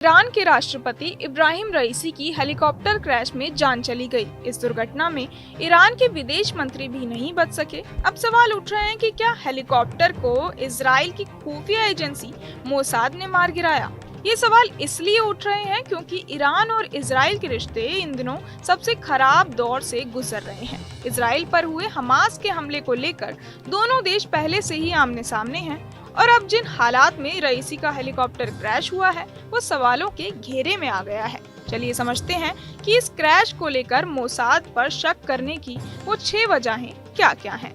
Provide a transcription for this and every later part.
Iran के राष्ट्रपति इब्राहिम रईसी की हेलीकॉप्टर क्रैश में जान चली गई। इस दुर्घटना में ईरान के विदेश मंत्री भी नहीं बच सके। अब सवाल उठ रहे हैं कि क्या हेलीकॉप्टर को इजराइल की खुफिया एजेंसी मोसाद ने मार गिराया। ये सवाल इसलिए उठ रहे हैं क्योंकि ईरान और इजराइल के रिश्ते इन दिनों सबसे खराब दौर से गुजर रहे हैं। इजराइल पर हुए हमास के हमले को लेकर दोनों देश पहले से ही आमने सामने हैं और अब जिन हालात में रईसी का हेलीकॉप्टर क्रैश हुआ है वो सवालों के घेरे में आ गया है। चलिए समझते हैं कि इस क्रैश को लेकर मोसाद पर शक करने की वो 6 वजहें क्या क्या हैं।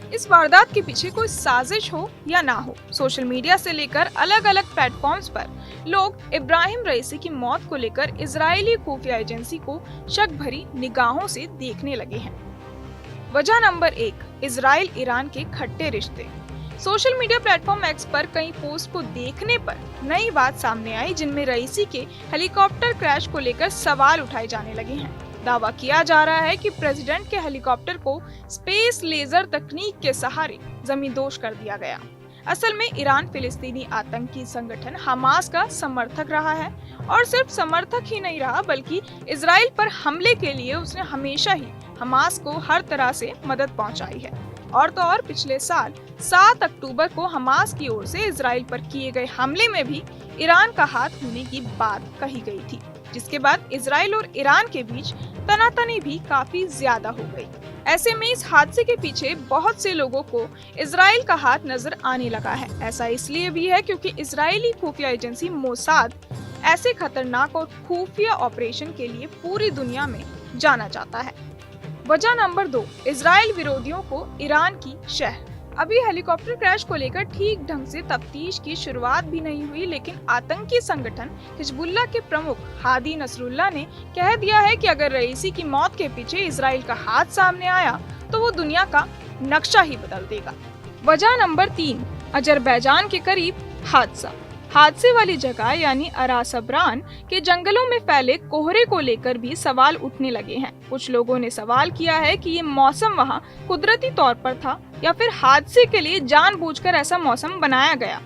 इस वारदात के पीछे कोई साजिश हो या ना हो, सोशल मीडिया से लेकर अलग अलग प्लेटफॉर्म्स पर लोग इब्राहिम रईसी की मौत को लेकर इजरायली खुफिया एजेंसी को शक भरी निगाहों से देखने लगे हैं। वजह नंबर 1, इजराइल ईरान के खट्टे रिश्ते। सोशल मीडिया प्लेटफॉर्म एक्स पर कई पोस्ट को देखने पर नई बात सामने आई जिनमें रईसी के हेलीकॉप्टर क्रैश को लेकर सवाल उठाए जाने लगे हैं। दावा किया जा रहा है कि प्रेसिडेंट के हेलीकॉप्टर को स्पेस लेजर तकनीक के सहारे जमींदोज कर दिया गया। असल में ईरान फिलिस्तीनी आतंकी संगठन हमास का समर्थक रहा है और सिर्फ समर्थक ही नहीं रहा बल्कि इजराइल पर हमले के लिए उसने हमेशा ही हमास को हर तरह से मदद पहुंचाई है। और तो और पिछले साल 7 अक्टूबर को हमास की ओर से इजराइल पर किए गए हमले में भी ईरान का हाथ होने की बात कही गई थी, जिसके बाद इजराइल और ईरान के बीच तनातनी भी काफी ज्यादा हो गई। ऐसे में इस हादसे के पीछे बहुत से लोगों को इजराइल का हाथ नजर आने लगा है। ऐसा इसलिए भी है क्योंकि इजरायली खुफिया एजेंसी मोसाद ऐसे खतरनाक और खुफिया ऑपरेशन के लिए पूरी दुनिया में जाना जाता है। वजह नंबर 2, इजराइल विरोधियों को ईरान की शह। अभी हेलीकॉप्टर क्रैश को लेकर ठीक ढंग से तफ्तीश की शुरुआत भी नहीं हुई, लेकिन आतंकी संगठन हिजबुल्लाह के प्रमुख हादी नसरुल्लाह ने कह दिया है कि अगर रईसी की मौत के पीछे इजराइल का हाथ सामने आया तो वो दुनिया का नक्शा ही बदल देगा। वजह नंबर 3, अजरबैजान के करीब हादसा। हादसे वाली जगह यानी अरासबरान के जंगलों में फैले कोहरे को लेकर भी सवाल उठने लगे हैं। कुछ लोगों ने सवाल किया है कि ये मौसम वहां कुदरती तौर पर था या फिर हादसे के लिए जानबूझकर ऐसा मौसम बनाया गया।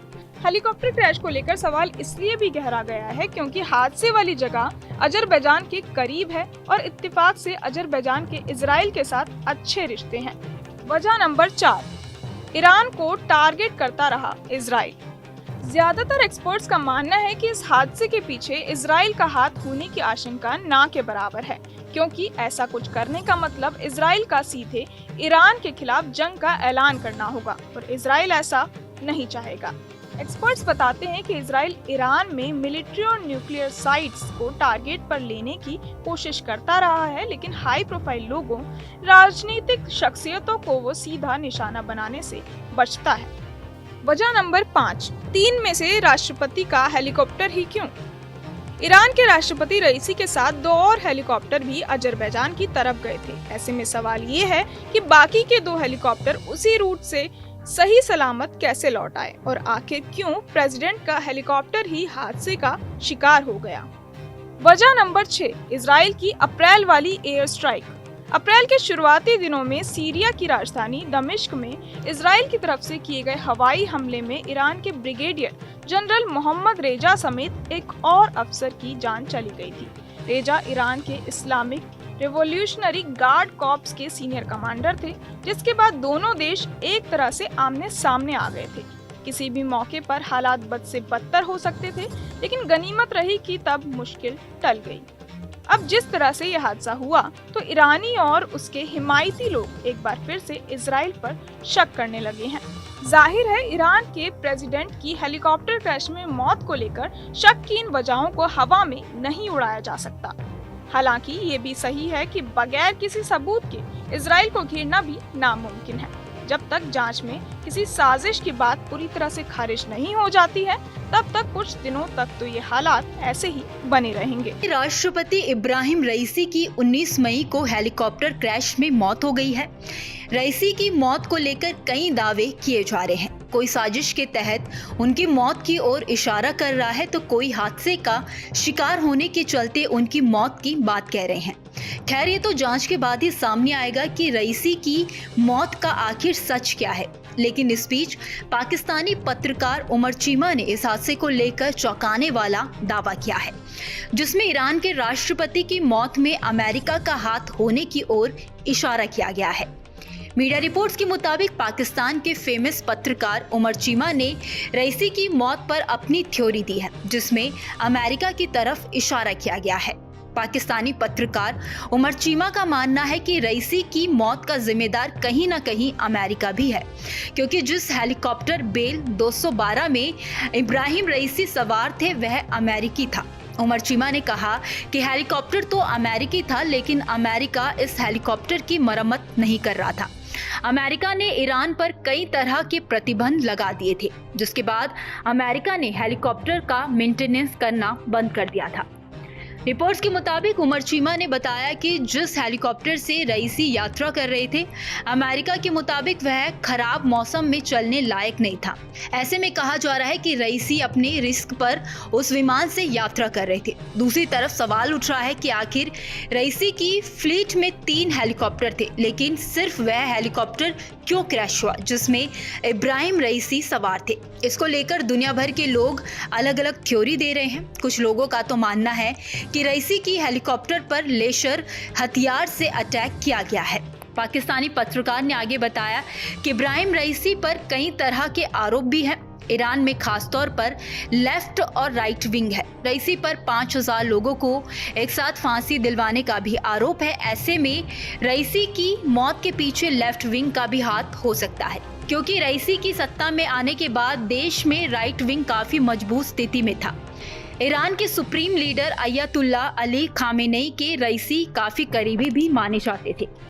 हेलीकॉप्टर क्रैश को लेकर सवाल इसलिए भी गहरा गया है क्योंकि हादसे वाली जगह अजरबैजान के करीब है और इत्तेफाक से अजरबैजान के इजराइल के साथ अच्छे रिश्ते हैं। वजह नंबर 4, ईरान को टारगेट करता रहा इजराइल। ज्यादातर एक्सपर्ट्स का मानना है कि इस हादसे के पीछे इजराइल का हाथ होने की आशंका ना के बराबर है, क्योंकि ऐसा कुछ करने का मतलब इजराइल का सीधे ईरान के खिलाफ जंग का ऐलान करना होगा और इजराइल ऐसा नहीं चाहेगा। एक्सपर्ट्स बताते हैं कि इजराइल ईरान में मिलिट्री और न्यूक्लियर साइट्स को टारगेट पर लेने की कोशिश करता रहा है, लेकिन हाई प्रोफाइल लोगों, राजनीतिक शख्सियतों को वो सीधा निशाना बनाने से बचता है। वजह नंबर 5, 3 में से राष्ट्रपति का हेलीकॉप्टर ही क्यों। ईरान के राष्ट्रपति रईसी के साथ 2 और हेलीकॉप्टर भी अजरबैजान की तरफ गए थे। ऐसे में सवाल ये है कि बाकी के 2 हेलीकॉप्टर उसी रूट से सही सलामत कैसे लौट आए और आखिर क्यों प्रेसिडेंट का हेलीकॉप्टर ही हादसे का शिकार हो गया। वजह नंबर 6, इजराइल की अप्रैल वाली एयर स्ट्राइक। अप्रैल के शुरुआती दिनों में सीरिया की राजधानी दमिश्क में इजराइल की तरफ से किए गए हवाई हमले में ईरान के ब्रिगेडियर जनरल मोहम्मद रेजा समेत एक और अफसर की जान चली गई थी। रेजा ईरान के इस्लामिक रिवॉल्यूशनरी गार्ड कॉर्प्स के सीनियर कमांडर थे, जिसके बाद दोनों देश एक तरह से आमने सामने आ गए थे। किसी भी मौके पर हालात बद से बदतर हो सकते थे, लेकिन गनीमत रही कि तब मुश्किल टल गई। अब जिस तरह से यह हादसा हुआ तो ईरानी और उसके हिमायती लोग एक बार फिर से इजराइल पर शक करने लगे हैं। जाहिर है ईरान के प्रेसिडेंट की हेलीकॉप्टर क्रैश में मौत को लेकर शक की इन वजहों को हवा में नहीं उड़ाया जा सकता। हालांकि ये भी सही है कि बगैर किसी सबूत के इजराइल को घेरना भी नामुमकिन है। जब तक जांच में किसी साजिश की बात पूरी तरह से खारिज नहीं हो जाती है, तब तक कुछ दिनों तक तो ये हालात ऐसे ही बने रहेंगे। राष्ट्रपति इब्राहिम रईसी की 19 मई को हेलीकॉप्टर क्रैश में मौत हो गई है। रईसी की मौत को लेकर कई दावे किए जा रहे हैं। कोई साजिश के तहत उनकी मौत की ओर इशारा कर रहा है तो कोई हादसे का शिकार होने के चलते उनकी मौत की बात कह रहे हैं। खैर, ये तो जांच के बाद ही सामने आएगा कि रईसी की मौत का आखिर सच क्या है। लेकिन इस बीच पाकिस्तानी पत्रकार उमर चीमा ने इस हादसे को लेकर चौंकाने वाला दावा किया है, जिसमें ईरान के राष्ट्रपति की मौत में अमेरिका का हाथ होने की ओर इशारा किया गया है। मीडिया रिपोर्ट्स के मुताबिक पाकिस्तान के फेमस पत्रकार उमर चीमा ने रईसी की मौत पर अपनी थ्योरी दी है, जिसमें अमेरिका की तरफ इशारा किया गया है। पाकिस्तानी पत्रकार उमर चीमा का मानना है कि रईसी की मौत का जिम्मेदार कहीं न कहीं अमेरिका भी है, क्योंकि जिस हेलीकॉप्टर बेल 212 में इब्राहिम रईसी सवार थे वह अमेरिकी था। उमर चीमा ने कहा कि हेलीकॉप्टर तो अमेरिकी था, लेकिन अमेरिका इस हेलीकॉप्टर की मरम्मत नहीं कर रहा था। अमेरिका ने ईरान पर कई तरह के प्रतिबंध लगा दिए थे, जिसके बाद अमेरिका ने हेलीकॉप्टर का मेंटेनेंस करना बंद कर दिया था। रिपोर्ट्स के मुताबिक उमर चीमा ने बताया कि जिस हेलीकॉप्टर से रईसी यात्रा कर रहे थे, अमेरिका के मुताबिक वह खराब मौसम में चलने लायक नहीं था। ऐसे में कहा जा रहा है कि रईसी अपने रिस्क पर उस विमान से यात्रा कर रहे थे। दूसरी तरफ सवाल उठ रहा है कि आखिर रईसी की फ्लीट में 3 हेलीकॉप्टर थे, लेकिन सिर्फ वह हेलीकॉप्टर क्यों क्रैश हुआ जिसमें इब्राहिम रईसी सवार थे। इसको लेकर दुनिया भर के लोग अलग अलग थ्योरी दे रहे हैं। कुछ लोगों का तो मानना है कि रईसी की हेलीकॉप्टर पर लेजर हथियार से अटैक किया गया है। पाकिस्तानी पत्रकार ने आगे बताया कि इब्राहिम रईसी पर कई तरह के आरोप भी हैं। ईरान में खासतौर पर लेफ्ट और राइट विंग है। रईसी पर 5000 लोगों को एक साथ फांसी दिलवाने का भी आरोप है। ऐसे में रईसी की मौत के पीछे लेफ्ट विंग का भी हाथ हो सकता है, क्योंकि रईसी की सत्ता में आने के बाद देश में राइट विंग काफी मजबूत स्थिति में था। ईरान के सुप्रीम लीडर अयतुल्ला अली खामेनेई के रईसी काफी करीबी भी माने जाते थे।